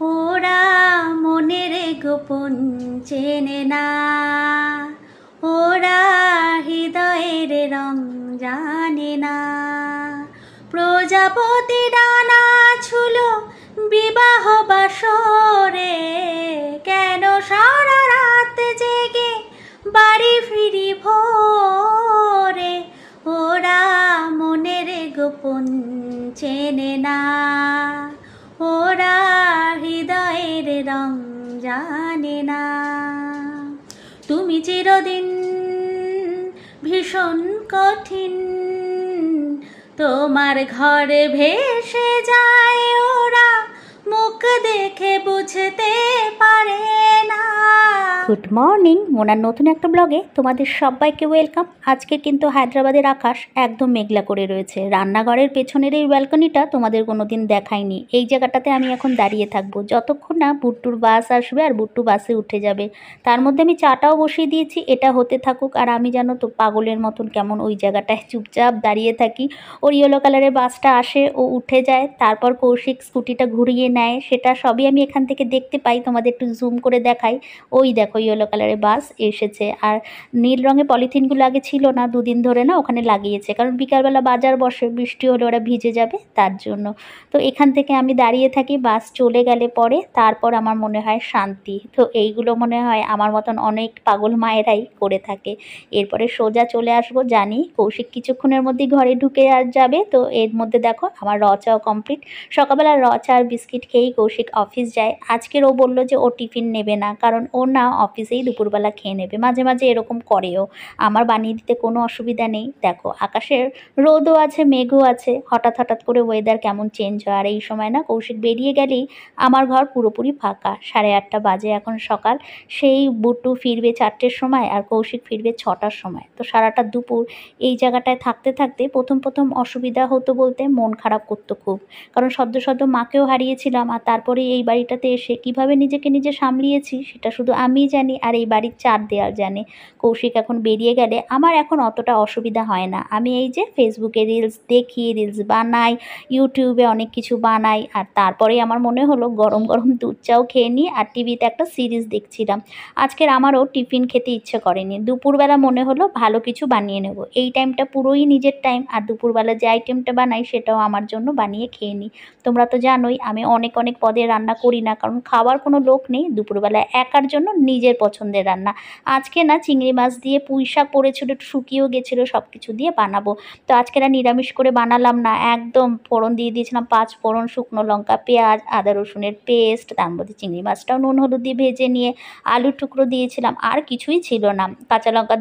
ওরা মনের গোপন চেনে না, ওরা হৃদয়ের রং জানে না। প্রজাপতি ডানা ছুলো বিবাহ বাসরে, কেন সারা রাত জেগে বাড়ি ফিরি ভোরে। ওরা মনের গোপন চেনে না, ওরা হৃদয়ের রং জানে না। তুমি চিরদিন ভীষণ কঠিন, তোমার ঘরে ভেসে যায় ওরা, মুখ দেখে বুঝতে পারে না। গুড মর্নিং, মোনার নতুন একটা ব্লগে তোমাদের সবাইকে ওয়েলকাম। আজকে কিন্তু হায়দ্রাবাদের আকাশ একদম মেঘলা করে রয়েছে। রান্নাঘরের পেছনের এই ব্যালকনিটা তোমাদের কোনোদিন দেখাইনি। এই জায়গাটাতে আমি এখন দাঁড়িয়ে থাকবো যতক্ষণ না বুট্টুর বাস আসবে আর বুট্টু বাসে উঠে যাবে। তার মধ্যে আমি চাটাও বসিয়ে দিয়েছি, এটা হতে থাকুক। আর আমি জানো তো পাগলের মতন কেমন ওই জায়গাটায় চুপচাপ দাঁড়িয়ে থাকি। ওর ইয়েলো কালারের বাসটা আসে, ও উঠে যায়, তারপর কৌশিক স্কুটিটা ঘুরিয়ে নেয়, সেটা সবই আমি এখান থেকে দেখতে পাই। তোমাদের একটু জুম করে দেখাই। ওই দেখো ইয়েলো কালারের বাস এসেছে। আর নীল রঙের পলিথিনগুলো আগে ছিল না, দুদিন ধরে না ওখানে লাগিয়েছে, কারণ বিকালবেলা বাজার বসে, বৃষ্টি হলে ওরা ভিজে যাবে তার জন্য। তো এখান থেকে আমি দাঁড়িয়ে থাকি, বাস চলে গেলে পরে তারপর আমার মনে হয় শান্তি। তো এইগুলো মনে হয় আমার মতন অনেক পাগল মায়েরাই করে থাকে। এরপরে সোজা চলে আসবো, জানি কৌশিক কিছুক্ষণের মধ্যেই ঘরে ঢুকে যাবে। তো এর মধ্যে দেখো আমার র চাও কমপ্লিট। সকালবেলা র চা আর বিস্কিট খেয়েই কৌশিক অফিস যায়। আজকের ও বললো যে ও টিফিন নেবে না, কারণ ও না অফিসেই দুপুরবেলা খেয়ে নেবে। মাঝে মাঝে এরকম করেও, আমার বানিয়ে দিতে কোনো অসুবিধা নেই। দেখো আকাশের রোদও আছে, মেঘও আছে, হঠাৎ হঠাৎ করে ওয়েদার কেমন চেঞ্জ হয়। আর এই সময় না কৌশিক বেরিয়ে গেলেই আমার ঘর পুরোপুরি ফাঁকা। 8:30 বাজে এখন সকাল। সেই বুট্টু ফিরবে 4টের সময় আর কৌশিক ফিরবে 6টার সময়। তো সারাটা দুপুর এই জায়গাটায় থাকতে থাকতে প্রথম অসুবিধা হতো বলতে মন খারাপ করতো খুব, কারণ সদ্য মাকেও হারিয়েছিলাম। আর তারপরে এই বাড়িটাতে এসে কিভাবে নিজেকে নিজে সামলিয়েছি সেটা শুধু আমিই জানি, আর এই বাড়ির 4 দেয়াল জানে। কৌশিক এখন বেরিয়ে গেলে আমার এখন অতটা অসুবিধা হয় না। আমি এই যে ফেসবুকে রিলস দেখি, রিলস বানাই, ইউটিউবে অনেক কিছু বানাই। আর তারপরে আমার মনে হলো গরম গরম দুধ চাও খেয়ে নিই, আর টিভিতে একটা সিরিজ দেখছিলাম। আজকের আমারও টিফিন খেতে ইচ্ছে করেনি। দুপুরবেলা মনে হলো ভালো কিছু বানিয়ে নেব। এই টাইমটা পুরোই নিজের টাইম, আর দুপুরবেলা যে আইটেমটা বানাই সেটাও আমার জন্য বানিয়ে খেয়ে নিই। তোমরা তো জানোই আমি অনেক পদে রান্না করি না, কারণ খাওয়ার কোনো লোক নেই। দুপুরবেলা একার জন্য নিজের পছন্দের রান্না। আজকে না চিংড়ি মাছ দিয়ে পুঁই শাক পড়েছিল, একটু শুকিয়েও গেছিলো, সব কিছু দিয়ে বানাবো। তো আজকে না নিরামিষ করে বানালাম না, একদম ফোড়ন দিয়ে দিয়েছিলাম 5 ফোড়ন, শুকনো লঙ্কা, পেঁয়াজ, আদা রসুনের পেস্ট, তার মধ্যে চিংড়ি মাছটাও নুন হলুদ দিয়ে ভেজে নিয়ে আলুর টুকরো দিয়েছিলাম। আর কিছুই ছিল না, কাঁচা লঙ্কা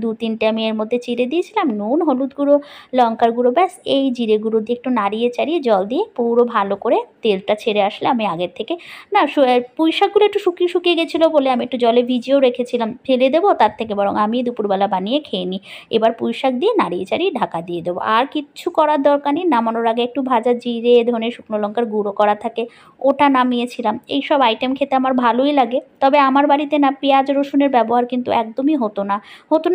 2-3টে আমি এর মধ্যে চিড়ে দিয়েছিলাম, নুন হলুদ গুঁড়ো লঙ্কার গুঁড়ো, ব্যাস। এই জিরে গুঁড়ো দিয়ে একটু নাড়িয়ে চাড়িয়ে জল দিয়ে পুরো ভালো করে তেলটা ছেড়ে আসলে আমি আগের থেকে না পুঁই শাকগুলো একটু শুকিয়ে গেছিলো বলে আমি একটু জলে ভিজিয়েও রেখেছিলাম, ফেলে দেবো তার থেকে বরং আমি দুপুরবেলা বানিয়ে খেয়ে নিই। এবার পুঁই শাক দিয়ে নাড়িয়ে চাড়িয়ে ঢাকা দিয়ে দেবো। আর কিচ্ছু করার দরকার নেই। নামানোর আগে একটু ভাজা জিরে ধনে শুকনো লঙ্কার গুঁড়ো করা থাকে, ওটা নামিয়েছিলাম। এইসব আইটেম খেতে আমার ভালোই লাগে। তবে আমার বাড়িতে না পেঁয়াজ রসুনের ব্যবহার কিন্তু একদমই হতো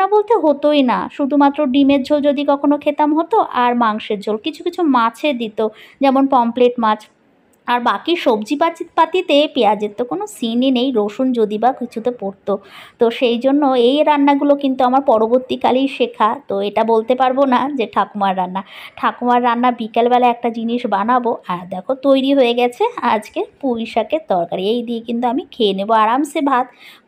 না বলতে হতোই না। শুধুমাত্র ডিমের ঝোল যদি কখনো খেতাম হতো, আর মাংসের ঝোল, কিছু মাছে দিত, যেমন পমফ্লেট মাছ। আর বাকি সবজি পাতিতে পেঁয়াজের তো কোনো সিনই নেই, রসুন যদি বা কিছুতে পড়তো। তো সেই জন্য এই রান্নাগুলো কিন্তু আমার পরবর্তীকালেই শেখা। তো এটা বলতে পারবো না যে ঠাকুমার রান্না বিকেলবেলা একটা জিনিস বানাবো। আর দেখো তৈরি হয়ে গেছে আজকে পুঁই শাকের তরকারি। এই দিয়ে কিন্তু আমি খেয়ে নেবো আরামসে ভাত।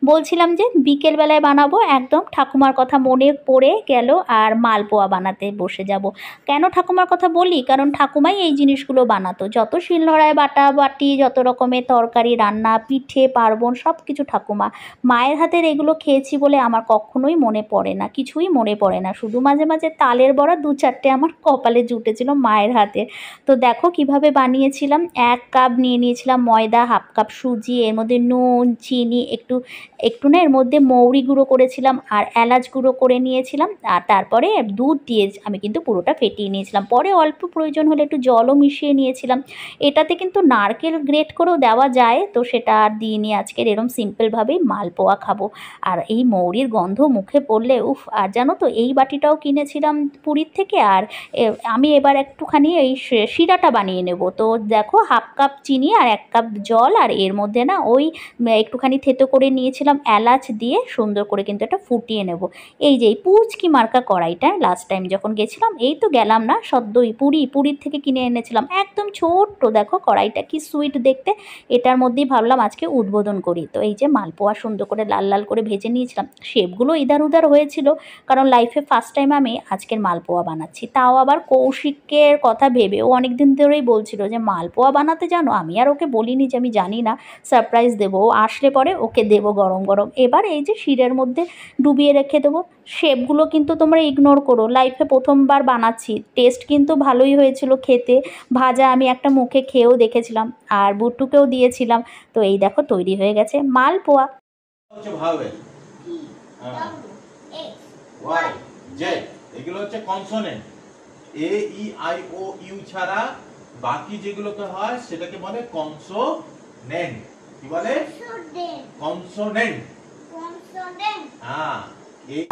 বলছিলাম যে বিকেলবেলায় বানাবো, একদম ঠাকুমার কথা মনে পড়ে গেল আর মালপোয়া বানাতে বসে যাব। কেন ঠাকুমার কথা বলি, কারণ ঠাকুমাই এই জিনিসগুলো বানাতো। যত শিলনোড়ায় বাটি, যত রকমের তরকারি রান্না, পিঠে পার্বণ, সব কিছু ঠাকুমা। মায়ের হাতের এগুলো খেয়েছি বলে আমার কখনোই মনে পড়ে না, কিছুই মনে পড়ে না। শুধু মাঝে মাঝে তালের বড়া 2-4টে আমার কপালে জুটেছিল মায়ের হাতে। তো দেখো কিভাবে বানিয়েছিলাম। 1 কাপ নিয়ে নিয়েছিলাম ময়দা, 1/2 কাপ সুজি, এর মধ্যে নুন, চিনি, একটু না এর মধ্যে মৌরি গুঁড়ো করেছিলাম, আর এলাচ গুঁড়ো করে নিয়েছিলাম। আর তারপরে দুধ দিয়ে আমি কিন্তু পুরোটা ফেটিয়ে নিয়েছিলাম। পরে অল্প প্রয়োজন হলে একটু জলও মিশিয়ে নিয়েছিলাম। এটাতে কিন্তু নারকেল গ্রেট করেও দেওয়া যায়, তো সেটা আর দিইনি। আজকের এরম সিম্পলভাবেই মালপোয়া খাবো। আর এই মৌরির গন্ধ মুখে পড়লে উফ! আর জানো তো এই বাটিটাও কিনেছিলাম পুরীর থেকে। আর আমি এবার একটুখানি এই শিরাটা বানিয়ে নেব। তো দেখো, 1/2 কাপ চিনি আর 1 কাপ জল, আর এর মধ্যে না ওই একটুখানি থেতো করে নিয়েছিলাম এলাচ দিয়ে সুন্দর করে কিন্তু এটা ফুটিয়ে নেব। এই যে এই পুচকি মার্কা কড়াইটা লাস্ট টাইম যখন গেছিলাম, এই তো গেলাম না সদ্যই পুরীর থেকে কিনে এনেছিলাম, একদম ছোট্ট দেখো কড়াইটা কি সুইট দেখতে। এটার মধ্যেই ভাবলাম আজকে উদ্বোধন করি। তো এই যে মালপোয়া সুন্দর করে লাল লাল করে ভেজে নিয়েছিলাম, শেপগুলো ইধার উধার হয়েছিল, কারণ লাইফে ফার্স্ট টাইম আমি আজকের মালপোয়া বানাচ্ছি, তাও আবার কৌশিকের কথা ভেবে। ও অনেক দিন ধরেই বলছিল যে মালপোয়া বানাতে জানো। আমি আর ওকে বলিনি যে আমি জানি না, সারপ্রাইজ দেবো, ও আসলে পরে ওকে দেবো গরম গরম। এবার এই যে শিরের মধ্যে ডুবিয়ে রেখে দেবো। শেপগুলো কিন্তু তোমরা ইগনোর করো, লাইফে প্রথমবার বানাচ্ছি, টেস্ট কিন্তু ভালোই হয়েছিল খেতে। ভাজা আমি একটা মুখে খেয়েও দেখেছিলাম, আর বুট্টুকেও দিয়েছিলাম। তো এই দেখো তৈরি হয়ে গেছে মালপোয়া। এগুলো হচ্ছে consonant, A E I O U ছাড়া বাকি যেগুলোকে হয় সেটাকে বলে কনসোনেন্ট। কি বলে? কনসোনেন্ট। হ্যাঁ।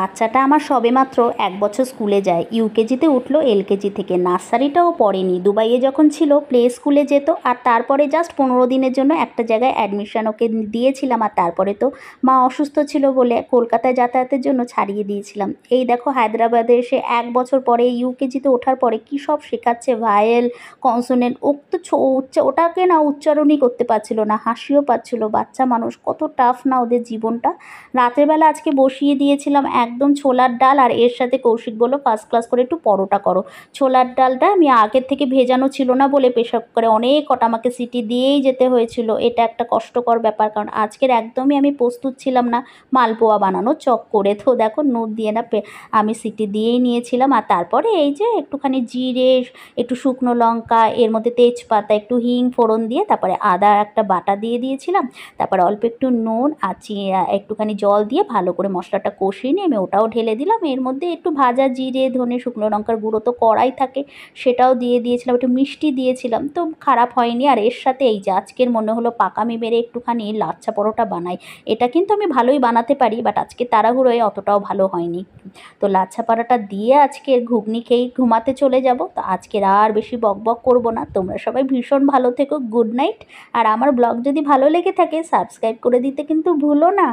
বাচ্চাটা আমার সবেমাত্র 1 বছর স্কুলে যায়, ইউকেজিতে উঠলো এলকেজি থেকে, নার্সারিটাও পড়েনি। দুবাইয়ে যখন ছিল প্লে স্কুলে যেত, আর তারপরে জাস্ট 15 দিনের জন্য একটা জায়গায় অ্যাডমিশন ওকে দিয়েছিলাম, আর তারপরে তো মা অসুস্থ ছিল বলে কলকাতায় যাতায়াতের জন্য ছাড়িয়ে দিয়েছিলাম। এই দেখো হায়দ্রাবাদে এসে 1 বছর পরে ইউকেজিতে ওঠার পরে কী সব শেখাচ্ছে, ভায়েল, কনসোনেন্ট। ও তো ওটাকে না উচ্চারণই করতে পারছিল না, হাসিও পাচ্ছিল। বাচ্চা মানুষ, কত টাফ না ওদের জীবনটা। রাতের বেলা আজকে বসিয়ে দিয়েছিলাম একদম ছোলার ডাল, আর এর সাথে কৌশিক বলল ফার্স্ট ক্লাস করে একটু পরোটা করো। ছোলার ডালটা আমি আগের থেকে ভেজানো ছিল না বলে প্রেসার কুকারে অনেক কটা আমাকে সিটি দিয়েই যেতে হয়েছিল। এটা একটা কষ্টকর ব্যাপার, কারণ আজকের একদমই আমি প্রস্তুত ছিলাম না মালপোয়া বানানো চক করে। তো দেখো নুন দিয়ে না আমি সিটি দিয়েই নিয়েছিলাম। আর তারপরে এই যে একটুখানি জিরে, একটু শুকনো লঙ্কা, এর মধ্যে তেজপাতা, একটু হিং ফোড়ন দিয়ে, তারপরে আদা একটা বাটা দিয়ে দিয়েছিলাম, তারপরে অল্প একটু নুন আর একটুখানি জল দিয়ে ভালো করে মশলাটা কষিয়ে নিয়ে আমি ওটাও ঢেলে দিলাম। এর মধ্যে একটু ভাজা জিরে, ধনে, শুকনো লঙ্কার গুঁড়ো তো কড়াই থাকে, সেটাও দিয়ে দিয়েছিলাম, একটু মিষ্টি দিয়েছিলাম, তো খারাপ হয়নি। আর এর সাথে এই যে আজকের মনে হলো পাকামি মেরে একটুখানি লাচ্ছা পরোটা বানাই। এটা কিন্তু আমি ভালোই বানাতে পারি, বাট আজকে তাড়াহুড়োয় অতটাও ভালো হয়নি। তো লাচ্ছা পরোটা দিয়ে আজকে ঘুগনি খেয়েই ঘুমাতে চলে যাব। তো আজকের আর বেশি বকবক করব না। তোমরা সবাই ভীষণ ভালো থেকো, গুড নাইট। আর আমার ব্লগ যদি ভালো লেগে থাকে সাবস্ক্রাইব করে দিতে কিন্তু ভুলো না।